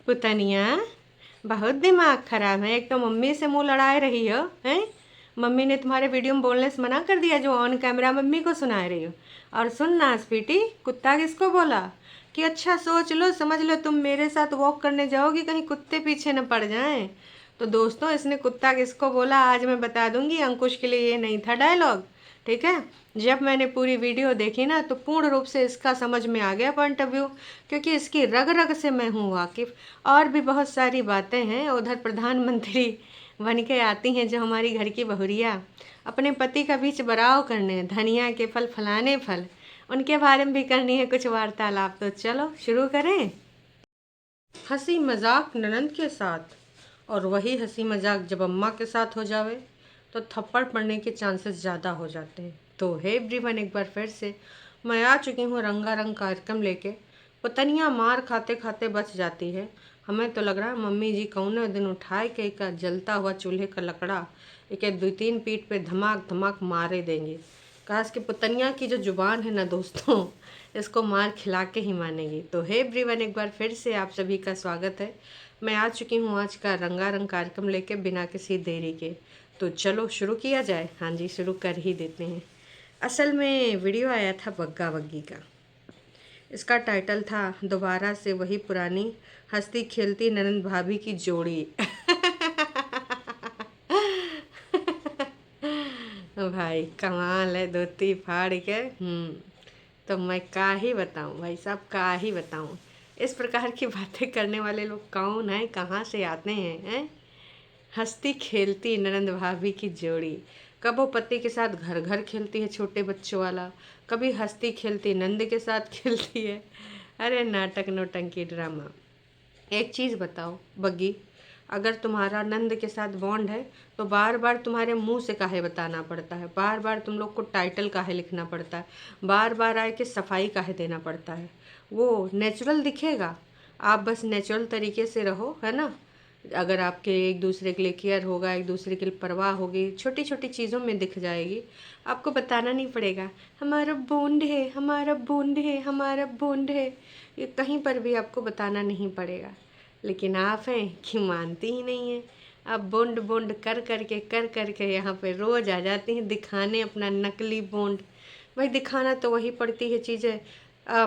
पुतनिया, बहुत दिमाग खराब है। एक तो मम्मी से मुंह लड़ाए रही हो हैं। मम्मी ने तुम्हारे वीडियो में बोलने से मना कर दिया, जो ऑन कैमरा मम्मी को सुना रही हो। और सुन ना स्वीटी, कुत्ता किसको बोला? कि अच्छा सोच लो, समझ लो तुम मेरे साथ वॉक करने जाओगी, कहीं कुत्ते पीछे न पड़ जाएं। तो दोस्तों, इसने कुत्ता किसको बोला आज मैं बता दूंगी। अंकुश के लिए ये नहीं था डायलॉग, ठीक है। जब मैंने पूरी वीडियो देखी ना, तो पूर्ण रूप से इसका समझ में आ गया पॉइंट ऑफ व्यू, क्योंकि इसकी रग रग से मैं हूँ वाकिफ। और भी बहुत सारी बातें हैं। उधर प्रधानमंत्री बन के आती हैं जो हमारी घर की बहुरिया, अपने पति का बीच बराव करने, धनिया के फल फलाने फल, उनके बारे में भी करनी है कुछ वार्तालाप। तो चलो शुरू करें। हंसी मजाक ननंद के साथ, और वही हंसी मजाक जब अम्मा के साथ हो जावे तो थप्पड़ पड़ने के चांसेस ज़्यादा हो जाते हैं। तो हे एवरीवन, एक बार फिर से मैं आ चुकी हूँ रंगारंग कार्यक्रम लेके। पतनियाँ मार खाते खाते बच जाती है। हमें तो लग रहा है मम्मी जी कौने दिन उठाए के का जलता हुआ चूल्हे का लकड़ा एक दो तीन पीठ पे धमाक धमाक मारे देंगे। काश कि पुतनिया की जो जुबान है ना दोस्तों, इसको मार खिला के ही मानेगी। तो हे एवरीवन, एक बार फिर से आप सभी का स्वागत है। मैं आ चुकी हूँ आज का रंगारंग कार्यक्रम लेके बिना किसी देरी के। तो चलो शुरू किया जाए। हाँ जी, शुरू कर ही देते हैं। असल में वीडियो आया था बग्गा बग्गी का। इसका टाइटल था दोबारा से वही पुरानी हंसती खेलती ननंद भाभी की जोड़ी। भाई कमाल है, धोती फाड़ के। तो मैं का ही बताऊं भाई साहब, का ही बताऊं। इस प्रकार की बातें करने वाले लोग कौन हैं, कहाँ से आते हैं? हंसती खेलती ननंद भाभी की जोड़ी। कब वो पति के साथ घर घर खेलती है छोटे बच्चों वाला, कभी हंसती खेलती नंद के साथ खेलती है। अरे नाटक नौटंकी ड्रामा। एक चीज़ बताओ बग्गी, अगर तुम्हारा नंद के साथ बॉन्ड है तो बार बार तुम्हारे मुंह से काहे बताना पड़ता है? बार बार तुम लोग को टाइटल काहे लिखना पड़ता है? बार बार आए के सफाई काहे देना पड़ता है? वो नेचुरल दिखेगा। आप बस नेचुरल तरीके से रहो, है ना। अगर आपके एक दूसरे के लिए केयर होगा, एक दूसरे के लिए परवाह होगी, छोटी छोटी चीज़ों में दिख जाएगी। आपको बताना नहीं पड़ेगा हमारा बॉन्ड है, हमारा बॉन्ड है, हमारा बॉन्ड है। ये कहीं पर भी आपको बताना नहीं पड़ेगा। लेकिन आप हैं कि मानती ही नहीं है। आप बॉन्ड बॉन्ड कर करके यहाँ पे रोज आ जाती हैं दिखाने अपना नकली बॉन्ड। भाई दिखाना तो वही पड़ती है चीज़ें।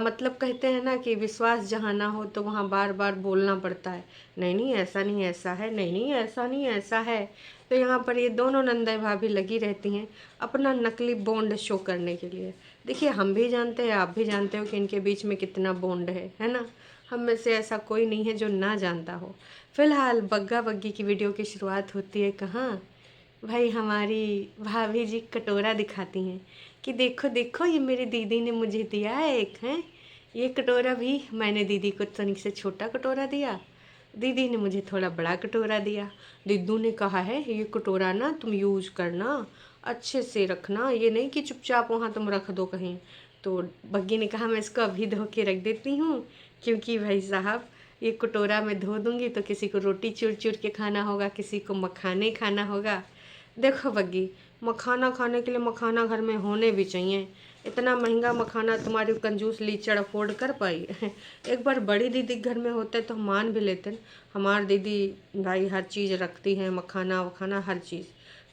मतलब कहते हैं ना कि विश्वास जहाँ ना हो तो वहाँ बार बार बोलना पड़ता है, नहीं नहीं ऐसा नहीं ऐसा है, नहीं नहीं ऐसा नहीं ऐसा है। तो यहाँ पर ये दोनों नंदा भाभी लगी रहती हैं अपना नकली बॉन्ड शो करने के लिए। देखिए, हम भी जानते हैं, आप भी जानते हो कि इनके बीच में कितना बॉन्ड है ना। हम में से ऐसा कोई नहीं है जो ना जानता हो। फिलहाल बग्गा बग्गी की वीडियो की शुरुआत होती है कहाँ? भाई हमारी भाभी जी कटोरा दिखाती हैं कि देखो देखो, ये मेरी दीदी ने मुझे दिया है एक है। ये कटोरा भी मैंने दीदी को तनिक से छोटा कटोरा दिया, दीदी ने मुझे थोड़ा बड़ा कटोरा दिया। दीदू ने कहा है ये कटोरा ना तुम यूज करना, अच्छे से रखना, ये नहीं कि चुपचाप वहाँ तुम रख दो कहीं। तो बग्गी ने कहा मैं इसको अभी धो के रख देती हूँ, क्योंकि भाई साहब ये कटोरा मैं धो दूँगी तो किसी को रोटी चूर चूर के खाना होगा, किसी को मखाने खाना होगा। देखो बग्गी, मखाना खाने के लिए मखाना घर में होने भी चाहिए। इतना महंगा मखाना तुम्हारी कंजूस लीचड़ अफोर्ड कर पाई? एक बार बड़ी दीदी घर में होते तो हम मान भी लेते न। हमारी दीदी भाई हर चीज़ रखती है, मखाना वखाना हर चीज़,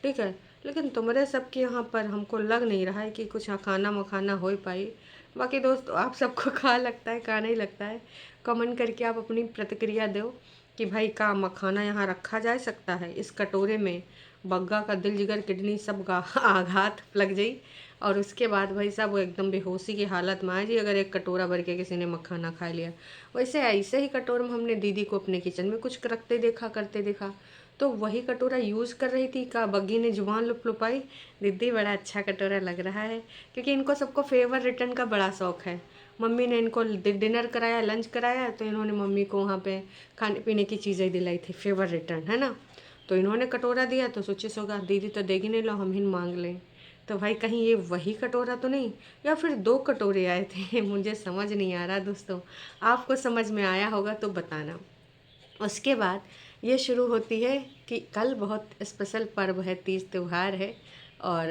ठीक है। लेकिन तुम्हारे सबके यहाँ पर हमको लग नहीं रहा है कि कुछ खाना मखाना हो पाई। बाकी दोस्तों, आप सबको कहाँ लगता है, कहाँ नहीं लगता है, कमेंट करके आप अपनी प्रतिक्रिया दो कि भाई का मखाना यहाँ रखा जा सकता है इस कटोरे में। बग्गा का दिल जिगर किडनी सब का आघात लग जाई, और उसके बाद भाई साहब वो एकदम बेहोशी की हालत में आ जी अगर एक कटोरा भर के किसी ने मखाना खा लिया। वैसे ऐसे ही कटोरे में हमने दीदी को अपने किचन में कुछ रखते देखा, करते देखा। तो वही कटोरा यूज़ कर रही थी का बग्गी ने जुबान लुपाई, दीदी बड़ा अच्छा कटोरा लग रहा है। क्योंकि इनको सबको फेवर रिटर्न का बड़ा शौक है। मम्मी ने इनको डिनर कराया, लंच कराया, तो इन्होंने मम्मी को वहाँ पे खाने पीने की चीज़ें दिलाई थी, फेवर रिटर्न, है ना। तो इन्होंने कटोरा दिया तो सोचे सोगा दीदी तो देगी नहीं, लो हम ही मांग लें। तो भाई कहीं ये वही कटोरा तो नहीं, या फिर दो कटोरे आए थे? मुझे समझ नहीं आ रहा दोस्तों, आपको समझ में आया होगा तो बताना। उसके बाद ये शुरू होती है कि कल बहुत स्पेशल पर्व है, तीज त्यौहार है, और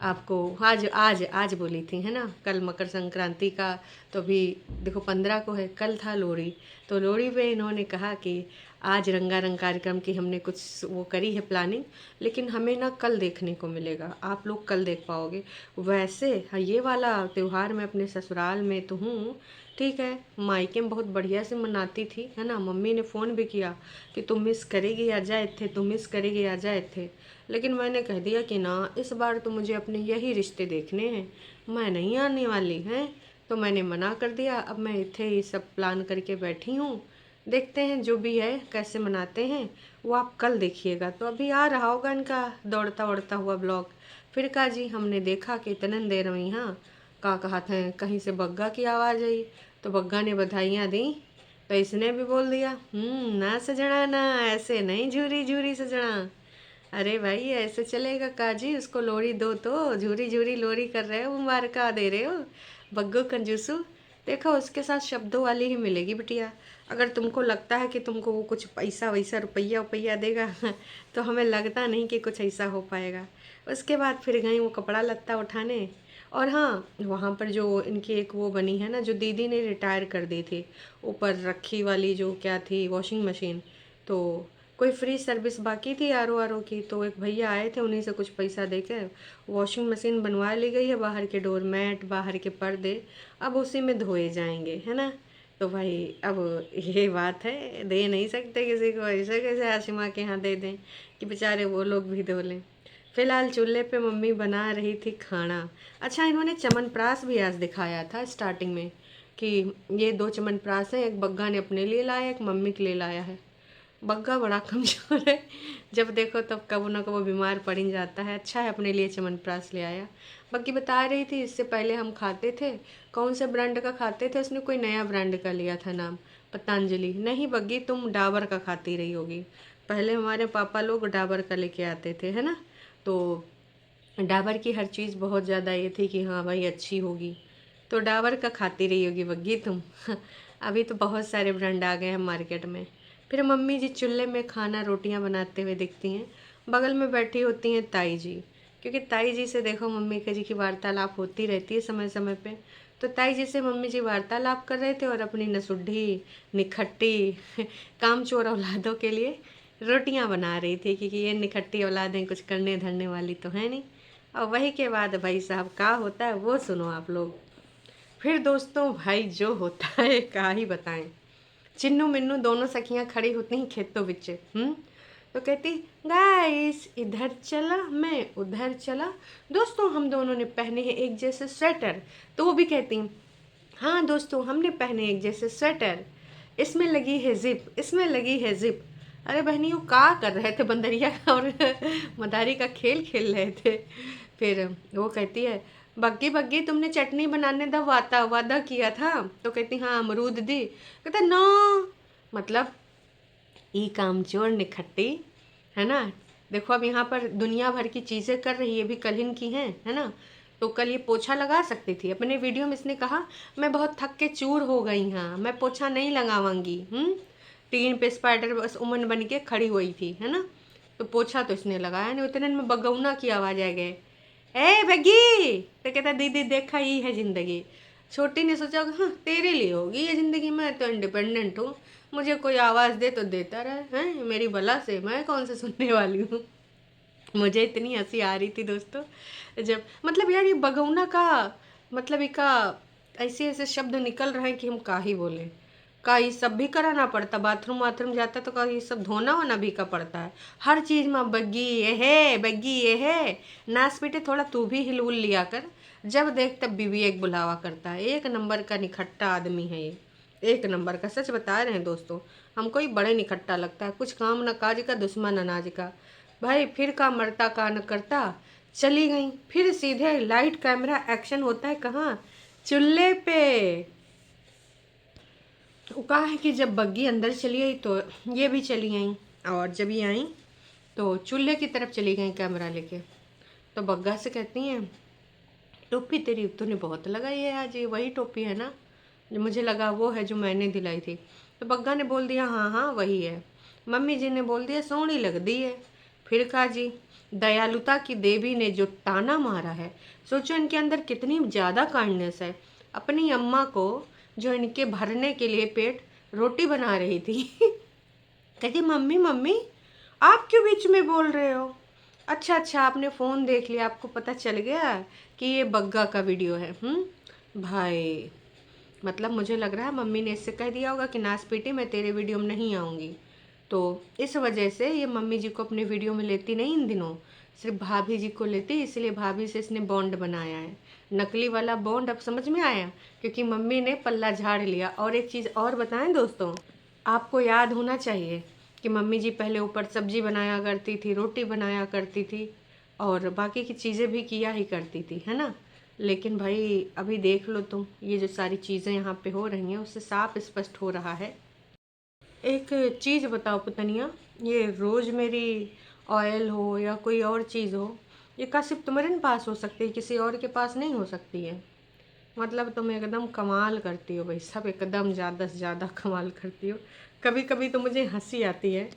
आपको आज आज आज बोली थी, है ना, कल मकर संक्रांति का, तो अभी देखो 15 को है, कल था लोहड़ी। तो लोहड़ी पे इन्होंने कहा कि आज रंगारंग कार्यक्रम की हमने कुछ वो करी है प्लानिंग, लेकिन हमें ना कल देखने को मिलेगा, आप लोग कल देख पाओगे। वैसे हाँ, ये वाला त्यौहार मैं अपने ससुराल में तो हूँ, ठीक है, मायके में बहुत बढ़िया से मनाती थी, है ना। मम्मी ने फ़ोन भी किया कि तुम मिस करेगी आ जाए थे, तुम मिस करेगी आ जाए थे, लेकिन मैंने कह दिया कि ना, इस बार तो मुझे अपने यही रिश्ते देखने हैं, मैं नहीं आने वाली हैं। तो मैंने मना कर दिया। अब मैं इतने ही सब प्लान करके बैठी हूँ, देखते हैं जो भी है कैसे मनाते हैं, वो आप कल देखिएगा। तो अभी आ रहा होगा इनका दौड़ता उड़ता हुआ ब्लॉग। फिर कहा जी हमने देखा कि इतने देर में यहाँ का कहा था, कहीं से बग्गा की आवाज़ आई, तो बग्गा ने बधाइयाँ दी, तो इसने भी बोल दिया ना सजना ना, ऐसे नहीं झूरी झूरी सजना। अरे भाई ऐसे चलेगा काजी, उसको लोरी दो, तो झूरी झूरी लोरी कर रहे हो, मुबारका दे रहे हो, बग्गो कंजूसू। देखो उसके साथ शब्दों वाली ही मिलेगी बिटिया। अगर तुमको लगता है कि तुमको वो कुछ पैसा वैसा रुपया उपया देगा तो हमें लगता नहीं कि कुछ ऐसा हो पाएगा। उसके बाद फिर गई वो कपड़ा लत्ता उठाने। और हाँ, वहाँ पर जो इनकी एक वो बनी है ना, जो दीदी ने रिटायर कर दी थी, ऊपर रखी वाली जो क्या थी, वॉशिंग मशीन, तो कोई फ्री सर्विस बाकी थी आर ओ की, तो एक भैया आए थे, उन्हीं से कुछ पैसा दे के वॉशिंग मशीन बनवा ली गई है। बाहर के डोर मैट, बाहर के पर्दे अब उसी में धोए जाएंगे, है ना। तो भाई अब ये बात है, दे नहीं सकते किसी को, ऐसे कैसे आशिमा के यहाँ दे दें कि बेचारे वो लोग भी धो लें। फिलहाल चूल्हे पे मम्मी बना रही थी खाना। अच्छा, इन्होंने च्यवनप्राश भी आज दिखाया था स्टार्टिंग में कि ये 2 च्यवनप्राश हैं, एक बग्गा ने अपने लिए लाया, एक मम्मी के लिए लाया है। बग्गा बड़ा कमज़ोर है, जब देखो तब कबो ना कबो बीमार पड़ ही जाता है। अच्छा है अपने लिए च्यवनप्राश ले आया। बग्गी बता रही थी इससे पहले हम खाते थे, कौन से ब्रांड का खाते थे, उसने कोई नया ब्रांड का लिया था नाम, पतंजलि। नहीं बग्गी, तुम डाबर का खाती रही होगी, पहले हमारे पापा लोग डाबर का लेके आते थे, है ना। तो डाबर की हर चीज़ बहुत ज़्यादा ये थी कि हाँ भाई अच्छी होगी, तो डाबर का खाती रही होगी बग्गी तुम अभी तो बहुत सारे ब्रांड आ गए हैं मार्केट में। फिर मम्मी जी चूल्हे में खाना रोटियां बनाते हुए दिखती हैं, बगल में बैठी होती हैं ताई जी, क्योंकि ताई जी से देखो मम्मी के जी की वार्तालाप होती रहती है समय समय पे। तो ताई जी से मम्मी जी वार्तालाप कर रहे थे और अपनी नसुड्ढी निखट्टी कामचोर औलादों के लिए रोटियां बना रही थी, क्योंकि ये निखट्टी औलादें कुछ करने धरने वाली तो है नहीं। और वही के बाद भाई साहब का होता है वो सुनो आप लोग। फिर दोस्तों भाई जो होता है क्या ही बताएं। चिन्नू मिन्नू दोनों सखियां खड़ी होती हैं खेतों बिच, तो कहती गाइस इधर चला मैं उधर चला, दोस्तों हम दोनों ने पहने हैं एक जैसे स्वेटर। तो वो भी कहती हाँ दोस्तों हमने पहने एक जैसे स्वेटर, इसमें लगी है जिप, इसमें लगी है जिप। अरे बहनियों का कर रहे थे, बंदरिया और मदारी का खेल खेल रहे थे। फिर वो कहती है बग्गी बग्गी तुमने चटनी बनाने दा वादा किया था, तो कहती हाँ अमरूद दी, कहता नो, मतलब ई कामचोर निखट्टी, है ना। देखो अब यहाँ पर दुनिया भर की चीज़ें कर रही है, भी कल की हैं, है ना। तो कल ये पोछा लगा सकती थी, अपने वीडियो में इसने कहा मैं बहुत थक के चूर हो गई, हाँ मैं पोछा नहीं लगावांगी। टीन पे स्पाइडर बस उमन बन के खड़ी हुई थी, है ना। तो पोछा तो इसने लगाया नहीं, उतने में बगौना की आवाज़ आ गई, ए बग्गी, तो कहता दीदी देखा ही है ज़िंदगी। छोटी ने सोचा हाँ तेरे लिए होगी ये ज़िंदगी, मैं तो इंडिपेंडेंट हूँ, मुझे कोई आवाज़ दे तो देता रहे, हैं मेरी भला से मैं कौन से सुनने वाली हूँ। मुझे इतनी हंसी आ रही थी दोस्तों, जब मतलब यार ये बगौना का मतलब इका ऐसे ऐसे शब्द निकल रहे हैं कि हम का ही बोले। का ये सब भी कराना पड़ता, बाथरूम वाथरूम जाता तो का ये सब धोना वोना भी का पड़ता है, हर चीज़ में बग्गी ये है बग्गी ये है। नाच बेटे थोड़ा तू भी हिलुल लिया कर, जब देख तब बीवी एक बुलावा करता है, एक नंबर का निखट्टा आदमी है ये, एक नंबर का, सच बता रहे हैं दोस्तों। हमको ही बड़े निखट्टा लगता है, कुछ काम न काज का दुश्मन अनाज का। भाई फिर का मरता का न करता, चली गई फिर सीधे लाइट कैमरा एक्शन होता है कहाँ, चूल्हे पे। वो कहा है कि जब बग्गी अंदर चली आई तो ये भी चली आई, और जब ये आई तो चूल्हे की तरफ चली गई कैमरा लेके। तो बग्गा से कहती हैं टोपी तेरी तूने बहुत लगाई है आज, ये वही टोपी है ना जो मुझे लगा वो है जो मैंने दिलाई थी। तो बग्गा ने बोल दिया हाँ हाँ वही है। मम्मी जी ने बोल दिया सोहनी लगती है। फिर कहा जी दयालुता की देवी ने जो ताना मारा है, सोचो इनके अंदर कितनी ज़्यादा काइंडनेस है। अपनी अम्मा को जो इनके भरने के लिए पेट रोटी बना रही थी कहती मम्मी मम्मी आप क्यों बीच में बोल रहे हो? अच्छा अच्छा, आपने फ़ोन देख लिया, आपको पता चल गया कि ये बग्गा का वीडियो है। भाई, मतलब मुझे लग रहा है मम्मी ने इससे कह दिया होगा कि नास पीटी मैं तेरे वीडियो में नहीं आऊँगी। तो इस वजह से ये मम्मी जी को अपने वीडियो में लेती नहीं इन दिनों, सिर्फ भाभी जी को लेती, इसलिए भाभी से इसने बॉन्ड बनाया है। नकली वाला बॉन्ड अब समझ में आया, क्योंकि मम्मी ने पल्ला झाड़ लिया। और एक चीज़ और बताएं दोस्तों, आपको याद होना चाहिए कि मम्मी जी पहले ऊपर सब्जी बनाया करती थी, रोटी बनाया करती थी, और बाकी की चीज़ें भी किया ही करती थी, है ना। लेकिन भाई अभी देख लो तुम, ये जो सारी चीज़ें यहाँ पे हो रही हैं उससे साफ स्पष्ट हो रहा है। एक चीज़ बताओ पुतनिया, ये रोज़मेरी ऑयल हो या कोई और चीज़ हो, ये का सिर्फ तुम्हारे पास हो सकती है, किसी और के पास नहीं हो सकती है। मतलब तुम एकदम कमाल करती हो भाई, सब एकदम ज़्यादा से ज़्यादा कमाल करती हो। कभी कभी तो मुझे हंसी आती है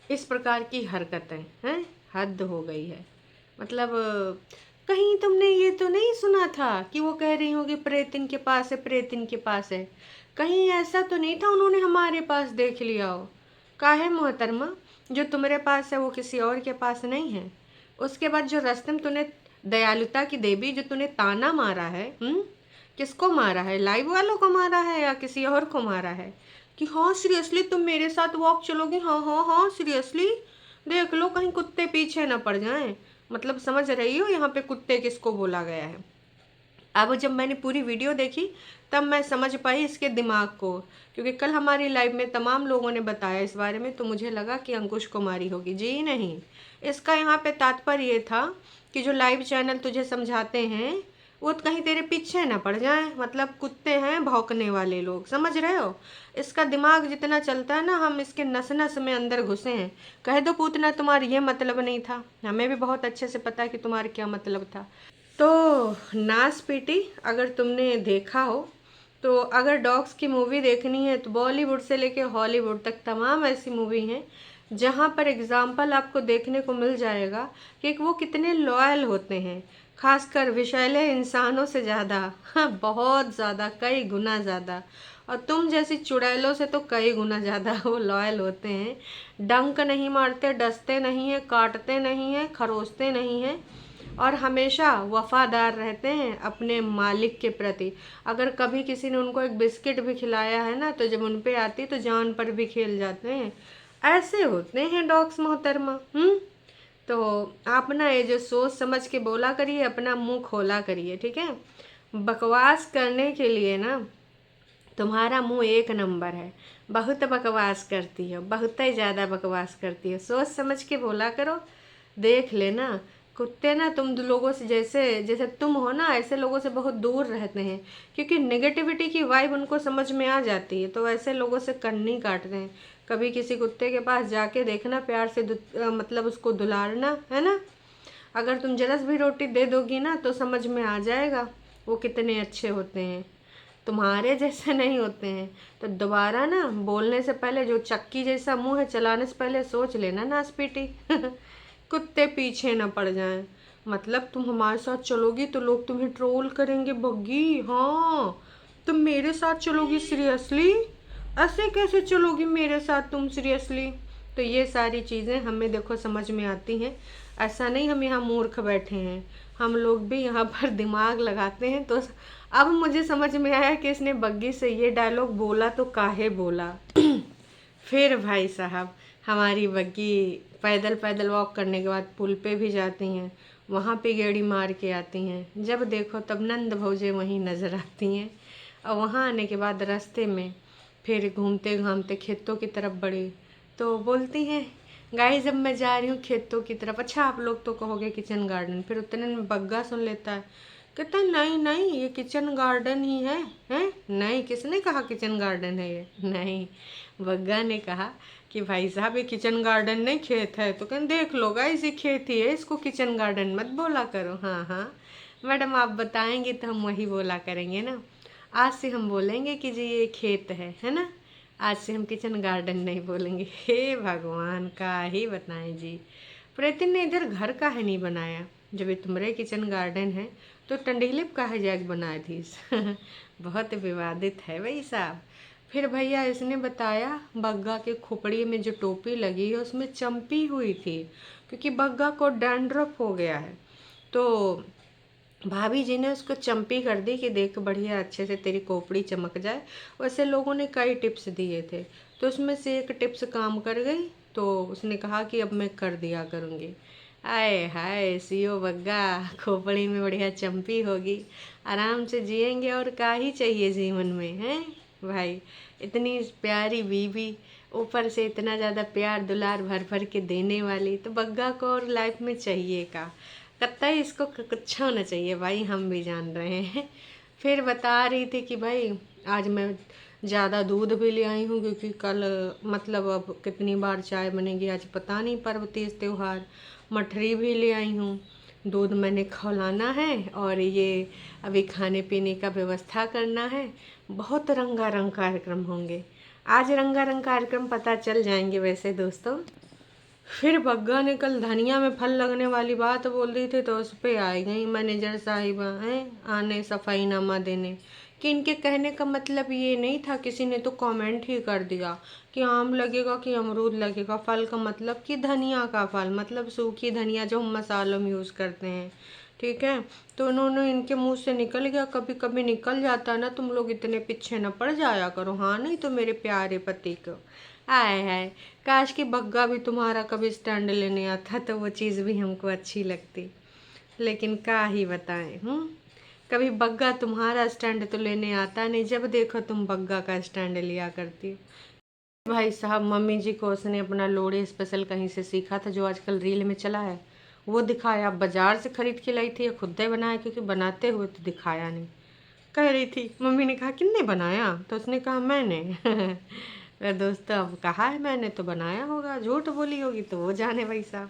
इस प्रकार की हरकतें हैं। हद हो गई है। मतलब कहीं तुमने ये तो नहीं सुना था कि वो कह रही होगी प्रेत इनके पास है, प्रेत इनके पास है। कहीं ऐसा तो नहीं था उन्होंने हमारे पास देख लिया हो? काहे मोहतरमा, जो तुम्हारे पास है वो किसी और के पास नहीं है। उसके बाद जो रास्ते में तूने दयालुता की देवी जो तूने ताना मारा है, किसको मारा है? लाइव वालों को मारा है या किसी और को मारा है? कि हाँ सीरियसली तुम मेरे साथ वॉक चलोगे, हाँ हाँ हाँ सीरियसली, देख लो कहीं कुत्ते पीछे ना पड़ जाएं। मतलब समझ रही हो यहाँ पे कुत्ते किसको बोला गया है। अब जब मैंने पूरी वीडियो देखी तब मैं समझ पाई इसके दिमाग को, क्योंकि कल हमारी लाइव में तमाम लोगों ने बताया इस बारे में, तो मुझे लगा कि अंकुश कुमारी होगी। जी नहीं, इसका यहाँ पे तात्पर्य ये था कि जो लाइव चैनल तुझे समझाते हैं वो कहीं तेरे पीछे ना पड़ जाए। मतलब कुत्ते हैं भौंकने वाले लोग, समझ रहे हो। इसका दिमाग जितना चलता है ना, हम इसके नस नस में अंदर घुसे हैं। कह दो पूतना तुम्हारा ये मतलब नहीं था, हमें भी बहुत अच्छे से पता है कि तुम्हारा क्या मतलब था। तो नास पीटी अगर तुमने देखा हो, तो अगर डॉग्स की मूवी देखनी है तो बॉलीवुड से लेके हॉलीवुड तक तमाम ऐसी मूवी हैं जहाँ पर एग्जाम्पल आपको देखने को मिल जाएगा कि वो कितने लॉयल होते हैं, खासकर विषैले इंसानों से ज़्यादा। हाँ, बहुत ज़्यादा, कई गुना ज़्यादा। और तुम जैसी चुड़ैलों से तो कई गुना ज़्यादा वो लॉयल होते हैं। डंक नहीं मारते, डसते नहीं हैं, काटते नहीं हैं, खरोचते नहीं हैं, और हमेशा वफादार रहते हैं अपने मालिक के प्रति। अगर कभी किसी ने उनको एक बिस्किट भी खिलाया है ना, तो जब उन पे आती तो जान पर भी खेल जाते हैं। ऐसे होते हैं डॉग्स मोहतरमा। तो आप ना ये जो सोच समझ के बोला करिए, अपना मुंह खोला करिए, ठीक है। बकवास करने के लिए ना तुम्हारा मुंह एक नंबर है, बहुत बकवास करती हो, बहुत ही ज़्यादा बकवास करती हो। सोच समझ के बोला करो। देख लेना, कुत्ते ना तुम लोगों से, जैसे जैसे तुम हो ना, ऐसे लोगों से बहुत दूर रहते हैं, क्योंकि नेगेटिविटी की वाइब उनको समझ में आ जाती है, तो ऐसे लोगों से कन्नी काटते हैं। कभी किसी कुत्ते के पास जाके देखना, प्यार से मतलब उसको दुलारना, है ना। अगर तुम जरस भी रोटी दे दोगी ना तो समझ में आ जाएगा वो कितने अच्छे होते हैं, तुम्हारे जैसे नहीं होते हैं। तो दोबारा ना बोलने से पहले, जो चक्की जैसा मुंह है चलाने से पहले सोच लेना नासपीटी कुत्ते पीछे ना पड़ जाएं। मतलब तुम हमारे साथ चलोगी तो लोग तुम्हें ट्रोल करेंगे बग्गी। हाँ, तुम मेरे साथ चलोगी सीरियसली? ऐसे कैसे चलोगी मेरे साथ तुम सीरियसली? तो ये सारी चीज़ें हमें देखो समझ में आती हैं। ऐसा नहीं हम यहाँ मूर्ख बैठे हैं, हम लोग भी यहाँ पर दिमाग लगाते हैं। तो अब मुझे समझ में आया कि इसने बग्गी से ये डायलॉग बोला तो काहे बोला। फिर भाई साहब, हमारी बग्गी पैदल पैदल वॉक करने के बाद पुल पे भी जाती हैं, वहाँ पे गेड़ी मार के आती हैं। जब देखो तब नंद भौजे वहीं नज़र आती हैं। और वहाँ आने के बाद रास्ते में फिर घूमते घामते खेतों की तरफ बढ़ी, तो बोलती हैं गाइस जब मैं जा रही हूँ खेतों की तरफ। अच्छा, आप लोग तो कहोगे किचन गार्डन, फिर उतने में बग्गा सुन लेता है, कहता है नहीं नहीं ये किचन गार्डन ही है। हैं? नहीं, किसने कहा किचन गार्डन है ये? नहीं, बग्गा ने कहा कि भाई साहब ये किचन गार्डन नहीं खेत है। तो कहते देख लो गाइस ये खेत ही है, इसको किचन गार्डन मत बोला करो। हाँ हाँ मैडम, आप बताएंगे तो हम वही बोला करेंगे ना। आज से हम बोलेंगे कि जी ये खेत है ना। आज से हम किचन गार्डन नहीं बोलेंगे। हे भगवान, का ही बताएं जी। प्रीति ने इधर घर का है नहीं बनाया, जब ये तुम्हारे किचन गार्डन है तो टंडीलिप का है जैक बनाया थी। बहुत विवादित है भाई साहब। फिर भैया इसने बताया बग्गा के खोपड़ी में जो टोपी लगी है उसमें चंपी हुई थी, क्योंकि बग्गा को डैंड्रफ हो गया है। तो भाभी जी ने उसको चंपी कर दी कि देख बढ़िया अच्छे से तेरी खोपड़ी चमक जाए। वैसे लोगों ने कई टिप्स दिए थे, तो उसमें से एक टिप्स काम कर गई, तो उसने कहा कि अब मैं कर दिया करूँगी। आए हाय सीओ बग्गा, खोपड़ी में बढ़िया चंपी होगी, आराम से जिएंगे और क्या ही चाहिए जीवन में, हैं भाई। इतनी प्यारी बीवी, ऊपर से इतना ज़्यादा प्यार दुलार भर भर के देने वाली, तो बग्गा को और लाइफ में चाहिए का कतई इसको कुछ होना चाहिए भाई, हम भी जान रहे हैं। फिर बता रही थी कि भाई आज मैं ज़्यादा दूध भी ले आई हूँ, क्योंकि कल मतलब अब कितनी बार चाय बनेगी आज पता नहीं, पर्व तीज त्योहार। मठरी भी ले आई हूँ, दूध मैंने खौलाना है और ये अभी खाने पीने का व्यवस्था करना है। बहुत रंगारंग कार्यक्रम होंगे आज, रंगारंग कार्यक्रम पता चल जाएंगे वैसे दोस्तों। फिर बग्गा ने कल धनिया में फल लगने वाली बात बोल दी थी, तो उस पर आई गई मैनेजर साहिबा हैं आने सफाईनामा देने, कि इनके कहने का मतलब ये नहीं था। किसी ने तो कमेंट ही कर दिया कि आम लगेगा कि अमरूद लगेगा, फल का मतलब कि धनिया का फल, मतलब सूखी धनिया जो हम मसालों में यूज़ करते हैं, ठीक है। तो उन्होंने इनके मुंह से निकल गया, कभी कभी निकल जाता ना, तुम लोग इतने पीछे न पड़ जाया करो, हाँ नहीं तो मेरे प्यारे पति को। आए हाय, काश कि बग्गा भी तुम्हारा कभी स्टैंड लेने आता तो वो चीज़ भी हमको अच्छी लगती, लेकिन क्या ही बताएं। कभी बग्गा तुम्हारा स्टैंड तो लेने आता नहीं, जब देखो तुम बग्गा का स्टैंड लिया करती हो। भाई साहब मम्मी जी को उसने अपना लोड़ी स्पेशल कहीं से सीखा था, जो आजकल रील में चला है, वो दिखाया। बाजार से खरीद के लाई थी या खुद ही बनाया, क्योंकि बनाते हुए तो दिखाया नहीं। कह रही थी, मम्मी ने कहा किसने बनाया, तो उसने कहा मैंने। दोस्तों अब कहा है मैंने तो बनाया होगा, झूठ बोली होगी तो वो जाने भाई साहब।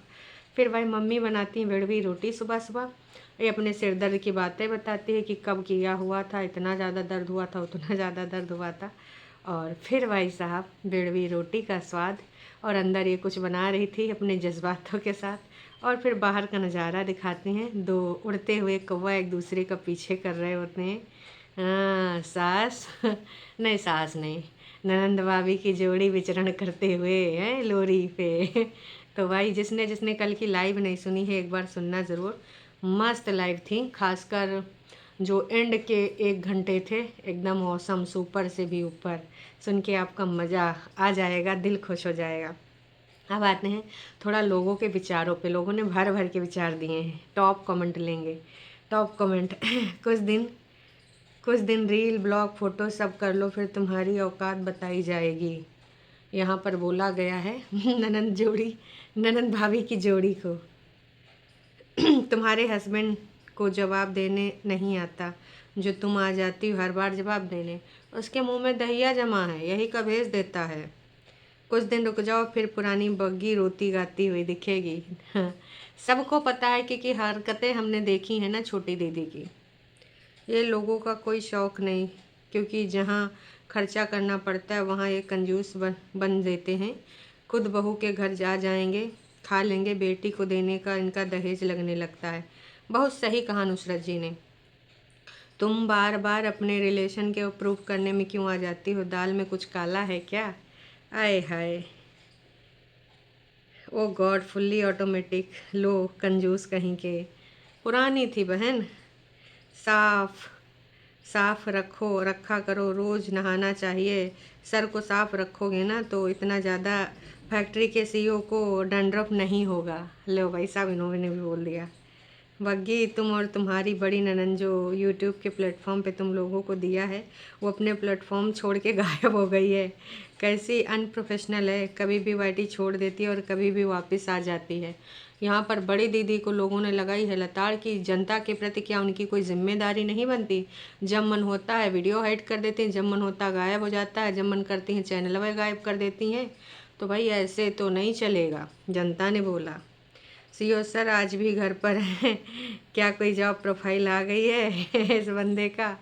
फिर भाई मम्मी बनाती हैं बेड़वी रोटी सुबह सुबह, ये अपने सिर दर्द की बातें बताती है कि कब किया हुआ था, इतना ज़्यादा दर्द हुआ था, उतना ज़्यादा दर्द हुआ था। और फिर भाई साहब बेड़वी रोटी का स्वाद, और अंदर ये कुछ बना रही थी अपने जज्बातों के साथ। और फिर बाहर का नज़ारा दिखाती हैं, दो उड़ते हुए कौवा एक दूसरे का पीछे कर रहे होते हैं। हाँ सास नहीं, सास नहीं, ननंद भाभी की जोड़ी विचरण करते हुए हैं लोरी पे। तो भाई जिसने जिसने कल की लाइव नहीं सुनी है एक बार सुनना ज़रूर, मस्त लाइव थी। खासकर जो एंड के 1 घंटे थे एकदम औसम, सुपर से भी ऊपर, सुन के आपका मज़ा आ जाएगा, दिल खुश हो जाएगा। अब आते हैं थोड़ा लोगों के विचारों पे। लोगों ने भर भर के विचार दिए हैं, टॉप कमेंट लेंगे, टॉप कमेंट। कुछ दिन रील ब्लॉग फोटो सब कर लो, फिर तुम्हारी औकात बताई जाएगी। यहाँ पर बोला गया है ननंद भाभी की जोड़ी को। तुम्हारे हस्बैंड को जवाब देने नहीं आता, जो तुम आ जाती हो हर बार जवाब देने, उसके मुंह में दहिया जमा है, यही का भेज देता है। कुछ दिन रुक जाओ, फिर पुरानी बग्गी रोती गाती हुई दिखेगी। सबको पता है कि हरकतें हमने देखी हैं ना छोटी दीदी की। ये लोगों का कोई शौक़ नहीं, क्योंकि जहाँ खर्चा करना पड़ता है वहाँ ये कंजूस बन देते हैं। खुद बहू के घर जा जाएंगे, खा लेंगे, बेटी को देने का इनका दहेज लगने लगता है। बहुत सही कहा नुसरत जी ने। तुम बार बार अपने रिलेशन के प्रूव करने में क्यों आ जाती हो, दाल में कुछ काला है क्या। आए हाय, ओ गॉड, फुल्ली ऑटोमेटिक, लो कंजूस कहीं के। पुरानी थी बहन, साफ साफ रखा करो, रोज़ नहाना चाहिए। सर को साफ रखोगे ना तो इतना ज़्यादा फैक्ट्री के सीईओ को डंड्रफ नहीं होगा। लो भाई साहब इन्होंने भी बोल दिया। बग्गी, तुम और तुम्हारी बड़ी ननन जो यूट्यूब के प्लेटफॉर्म पे तुम लोगों को दिया है, वो अपने प्लेटफॉर्म छोड़ के गायब हो गई है। कैसी अनप्रोफेशनल है, कभी भी वाईटी छोड़ देती है और कभी भी वापस आ जाती है। यहाँ पर बड़ी दीदी को लोगों ने लगाई है लताड़ की, जनता के प्रति क्या उनकी कोई जिम्मेदारी नहीं बनती। जब मन होता है वीडियो हाइड कर देती हैं, जब मन होता है गायब हो जाता है, जब मन करती हैं चैनल वह गायब कर देती हैं। तो भाई ऐसे तो नहीं चलेगा, जनता ने बोला। सीओ सर आज भी घर पर हैं, क्या कोई जॉब प्रोफाइल आ गई है इस बंदे का।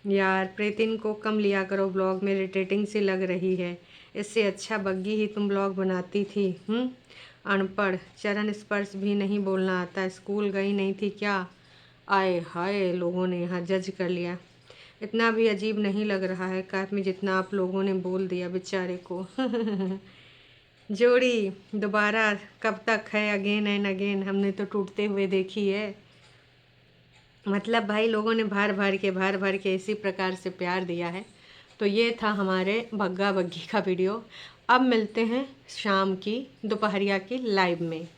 यार प्रीतिन को कम लिया करो ब्लॉग में, इरिटेटिंग सी लग रही है। इससे अच्छा बग्गी ही तुम ब्लॉग बनाती थी। अनपढ़, चरण स्पर्श भी नहीं बोलना आता, स्कूल गई नहीं थी क्या? आए हाय, लोगों ने यहाँ जज कर लिया। इतना भी अजीब नहीं लग रहा है कैफ में जितना आप लोगों ने बोल दिया बेचारे को। जोड़ी दोबारा कब तक है, अगेन एंड अगेन, हमने तो टूटते हुए देखी है। मतलब भाई लोगों ने भार भर के इसी प्रकार से प्यार दिया है। तो ये था हमारे बग्गा बग्गी का वीडियो। अब मिलते हैं शाम की दोपहरिया की लाइव में।